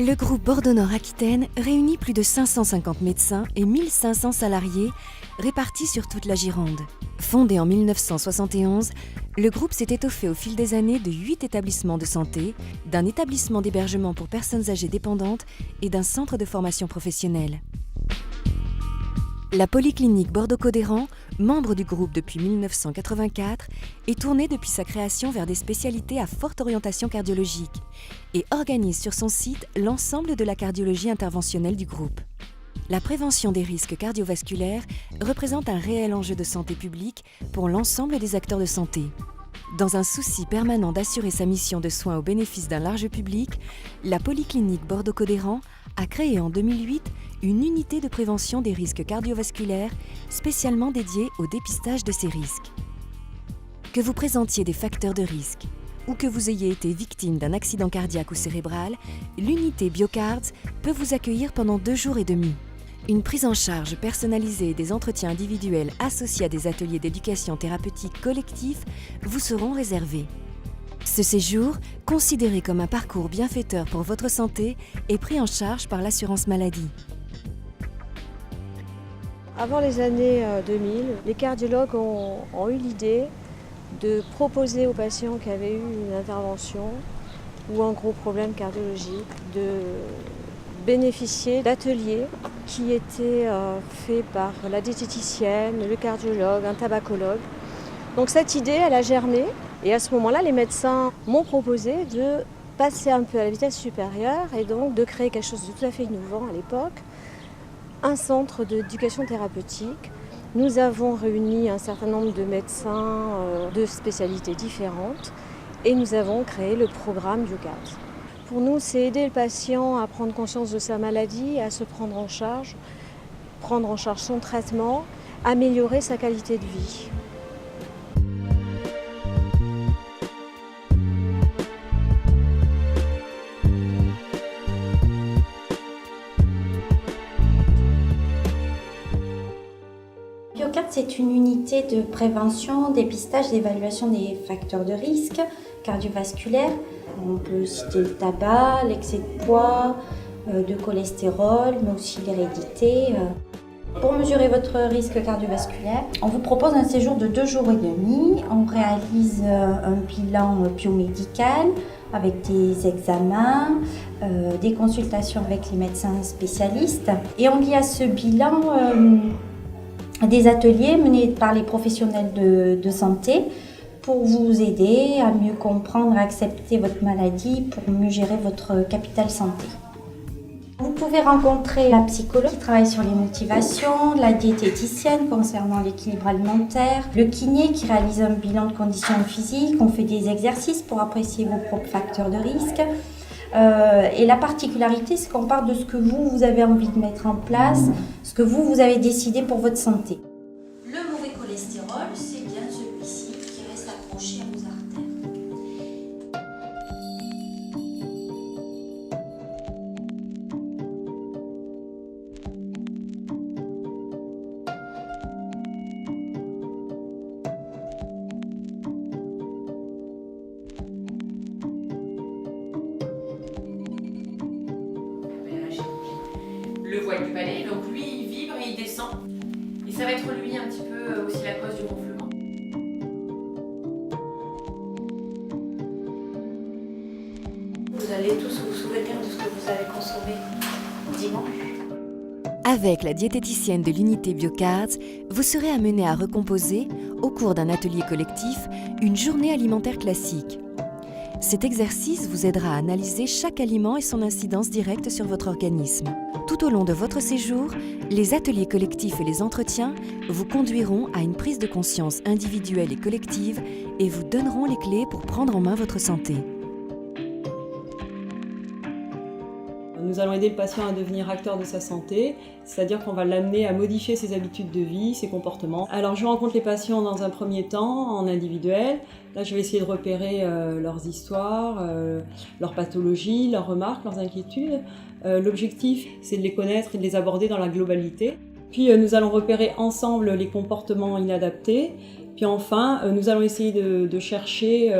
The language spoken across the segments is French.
Le groupe Bordeaux Nord Aquitaine réunit plus de 550 médecins et 1500 salariés répartis sur toute la Gironde. Fondé en 1971, le groupe s'est étoffé au fil des années de 8 établissements de santé, d'un établissement d'hébergement pour personnes âgées dépendantes et d'un centre de formation professionnelle. La Polyclinique Bordeaux-Codéran, membre du groupe depuis 1984, est tournée depuis sa création vers des spécialités à forte orientation cardiologique et organise sur son site l'ensemble de la cardiologie interventionnelle du groupe. La prévention des risques cardiovasculaires représente un réel enjeu de santé publique pour l'ensemble des acteurs de santé. Dans un souci permanent d'assurer sa mission de soins au bénéfice d'un large public, la Polyclinique Bordeaux-Codéran a créé en 2008 une unité de prévention des risques cardiovasculaires spécialement dédiée au dépistage de ces risques. Que vous présentiez des facteurs de risque ou que vous ayez été victime d'un accident cardiaque ou cérébral, l'unité BioCards peut vous accueillir pendant 2 jours et demi. Une prise en charge personnalisée et des entretiens individuels associés à des ateliers d'éducation thérapeutique collectifs vous seront réservés. Ce séjour, considéré comme un parcours bienfaiteur pour votre santé, est pris en charge par l'assurance maladie. Avant les années 2000, les cardiologues ont eu l'idée de proposer aux patients qui avaient eu une intervention ou un gros problème cardiologique de bénéficier d'ateliers qui étaient faits par la diététicienne, le cardiologue, un tabacologue. Donc cette idée, elle a germé et à ce moment-là, les médecins m'ont proposé de passer un peu à la vitesse supérieure et donc de créer quelque chose de tout à fait innovant à l'époque, un centre d'éducation thérapeutique. Nous avons réuni un certain nombre de médecins de spécialités différentes et nous avons créé le programme BioCards. Pour nous, c'est aider le patient à prendre conscience de sa maladie, à se prendre en charge son traitement, améliorer sa qualité de vie. BioCards, c'est une unité de prévention, dépistage, d'évaluation des facteurs de risque cardiovasculaires. On peut citer le tabac, l'excès de poids, de cholestérol, mais aussi l'hérédité. Pour mesurer votre risque cardiovasculaire, on vous propose un séjour de 2 jours et demi. On réalise un bilan biomédical avec des examens, des consultations avec les médecins spécialistes. Et on lie à ce bilan des ateliers menés par les professionnels de santé pour vous aider à mieux comprendre et accepter votre maladie, pour mieux gérer votre capital santé. Vous pouvez rencontrer la psychologue qui travaille sur les motivations, la diététicienne concernant l'équilibre alimentaire, le kiné qui réalise un bilan de conditions physiques, on fait des exercices pour apprécier vos propres facteurs de risque. Et la particularité, c'est qu'on part de ce que vous avez envie de mettre en place, ce que vous avez décidé pour votre santé. Le mauvais cholestérol, c'est bien celui-ci qui reste accroché à vos artères. Le voile du palais, donc lui il vibre et il descend. Et ça va être lui un petit peu aussi la cause du gonflement. Vous allez tous vous souvenir de ce que vous avez consommé dimanche. Avec la diététicienne de l'unité BioCards, vous serez amené à recomposer, au cours d'un atelier collectif, une journée alimentaire classique. Cet exercice vous aidera à analyser chaque aliment et son incidence directe sur votre organisme. Tout au long de votre séjour, les ateliers collectifs et les entretiens vous conduiront à une prise de conscience individuelle et collective et vous donneront les clés pour prendre en main votre santé. Nous allons aider le patient à devenir acteur de sa santé, c'est-à-dire qu'on va l'amener à modifier ses habitudes de vie, ses comportements. Alors je rencontre les patients dans un premier temps, en individuel. Là je vais essayer de repérer leurs histoires, leurs pathologies, leurs remarques, leurs inquiétudes. L'objectif c'est de les connaître et de les aborder dans la globalité. Puis nous allons repérer ensemble les comportements inadaptés. Puis enfin, nous allons essayer de chercher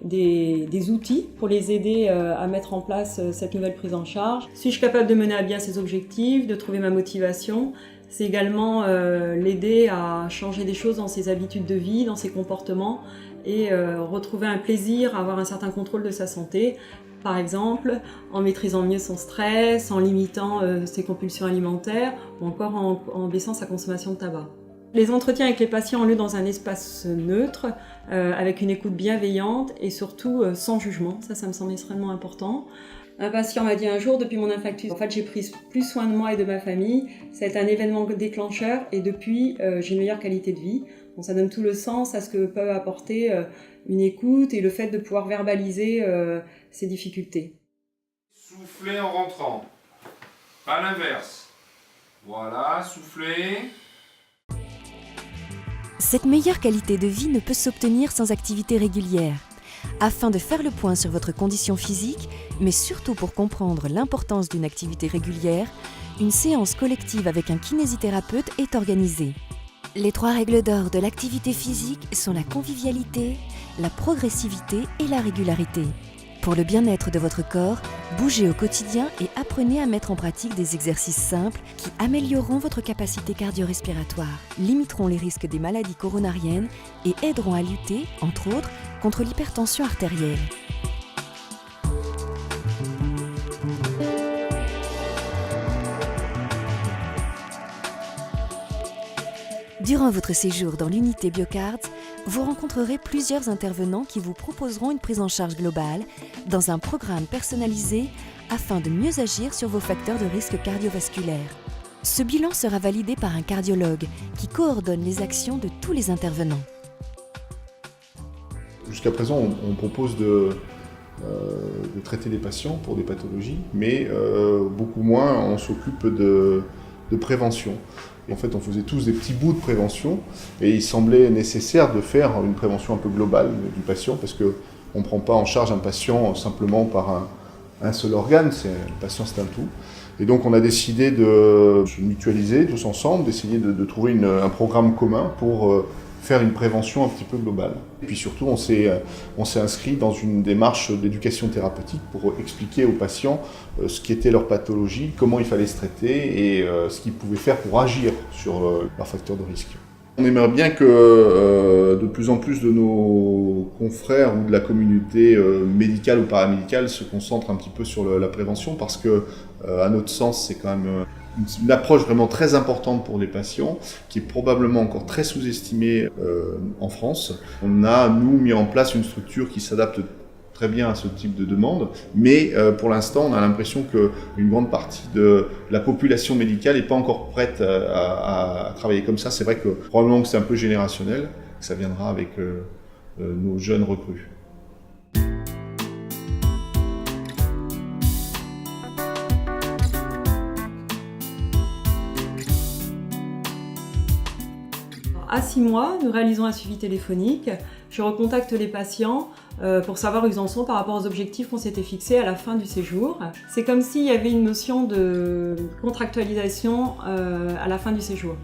des outils pour les aider à mettre en place cette nouvelle prise en charge. Suis-je capable de mener à bien ses objectifs, de trouver ma motivation ? C'est également l'aider à changer des choses dans ses habitudes de vie, dans ses comportements et retrouver un plaisir, avoir un certain contrôle de sa santé. Par exemple, en maîtrisant mieux son stress, en limitant ses compulsions alimentaires ou encore en baissant sa consommation de tabac. Les entretiens avec les patients ont lieu dans un espace neutre, avec une écoute bienveillante et surtout sans jugement. Ça me semble extrêmement important. Un patient m'a dit un jour, depuis mon infarctus, en fait j'ai pris plus soin de moi et de ma famille. Ça a été un événement déclencheur et depuis j'ai une meilleure qualité de vie. Bon, ça donne tout le sens à ce que peut apporter une écoute et le fait de pouvoir verbaliser ses difficultés. Soufflez en rentrant, pas l'inverse. Voilà, soufflez. Cette meilleure qualité de vie ne peut s'obtenir sans activité régulière. Afin de faire le point sur votre condition physique, mais surtout pour comprendre l'importance d'une activité régulière, une séance collective avec un kinésithérapeute est organisée. Les 3 règles d'or de l'activité physique sont la convivialité, la progressivité et la régularité. Pour le bien-être de votre corps, bougez au quotidien et apprenez à mettre en pratique des exercices simples qui amélioreront votre capacité cardio-respiratoire, limiteront les risques des maladies coronariennes et aideront à lutter, entre autres, contre l'hypertension artérielle. Durant votre séjour dans l'unité BioCards, vous rencontrerez plusieurs intervenants qui vous proposeront une prise en charge globale dans un programme personnalisé afin de mieux agir sur vos facteurs de risque cardiovasculaire. Ce bilan sera validé par un cardiologue qui coordonne les actions de tous les intervenants. Jusqu'à présent, on propose de traiter des patients pour des pathologies, mais beaucoup moins on s'occupe de prévention. En fait, on faisait tous des petits bouts de prévention et il semblait nécessaire de faire une prévention un peu globale du patient parce qu'on ne prend pas en charge un patient simplement par un seul organe, le patient c'est un tout. Et donc on a décidé de se mutualiser tous ensemble, d'essayer de trouver un programme commun pour faire une prévention un petit peu globale. Et puis surtout, on s'est inscrit dans une démarche d'éducation thérapeutique pour expliquer aux patients ce qu'était leur pathologie, comment il fallait se traiter et ce qu'ils pouvaient faire pour agir sur leurs facteurs de risque. On aimerait bien que de plus en plus de nos confrères ou de la communauté médicale ou paramédicale se concentrent un petit peu sur la prévention parce que, à notre sens, c'est quand même une approche vraiment très importante pour les patients, qui est probablement encore très sous-estimée en France. On a, nous, mis en place une structure qui s'adapte très bien à ce type de demande, mais pour l'instant, on a l'impression qu'une grande partie de la population médicale n'est pas encore prête à travailler comme ça. C'est vrai que probablement que c'est un peu générationnel, que ça viendra avec nos jeunes recrues. À 6 mois, nous réalisons un suivi téléphonique. Je recontacte les patients pour savoir où ils en sont par rapport aux objectifs qu'on s'était fixés à la fin du séjour. C'est comme s'il y avait une notion de contractualisation à la fin du séjour.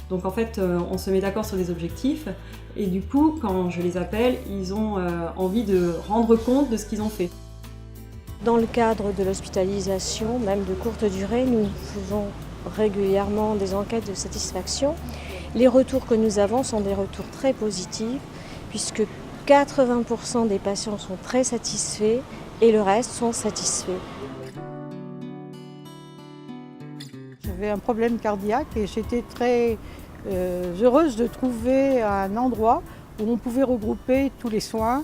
Donc en fait, on se met d'accord sur des objectifs et du coup, quand je les appelle, ils ont envie de rendre compte de ce qu'ils ont fait. Dans le cadre de l'hospitalisation, même de courte durée, nous faisons régulièrement des enquêtes de satisfaction. Les retours que nous avons sont des retours très positifs puisque 80% des patients sont très satisfaits et le reste sont satisfaits. J'avais un problème cardiaque et j'étais très heureuse de trouver un endroit où on pouvait regrouper tous les soins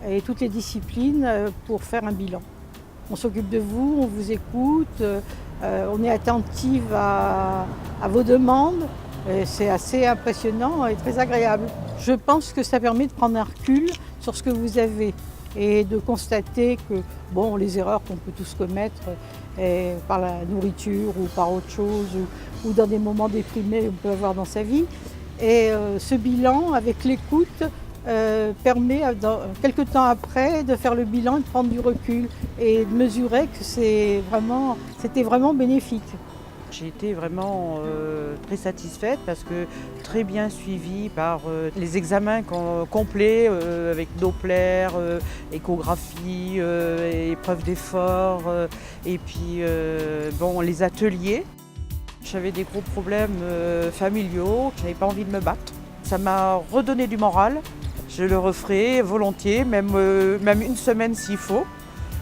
et toutes les disciplines pour faire un bilan. On s'occupe de vous, on vous écoute, on est attentive à vos demandes. C'est assez impressionnant et très agréable. Je pense que ça permet de prendre un recul sur ce que vous avez et de constater que les erreurs qu'on peut tous commettre par la nourriture ou par autre chose ou dans des moments déprimés qu'on peut avoir dans sa vie. Et ce bilan avec l'écoute permet, quelques temps après, de faire le bilan et de prendre du recul et de mesurer que c'était vraiment bénéfique. J'ai été vraiment très satisfaite parce que très bien suivie par les examens complets avec Doppler, échographie, épreuve d'effort et puis les ateliers. J'avais des gros problèmes familiaux, je n'avais pas envie de me battre. Ça m'a redonné du moral. Je le referai volontiers, même une semaine s'il faut.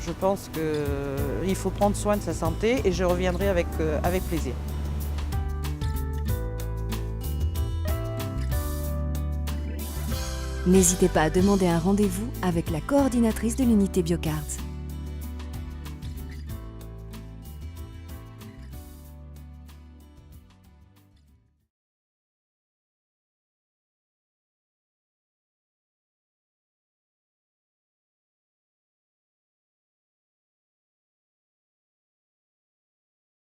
Je pense qu'il faut prendre soin de sa santé et je reviendrai avec plaisir. N'hésitez pas à demander un rendez-vous avec la coordinatrice de l'unité Biocards.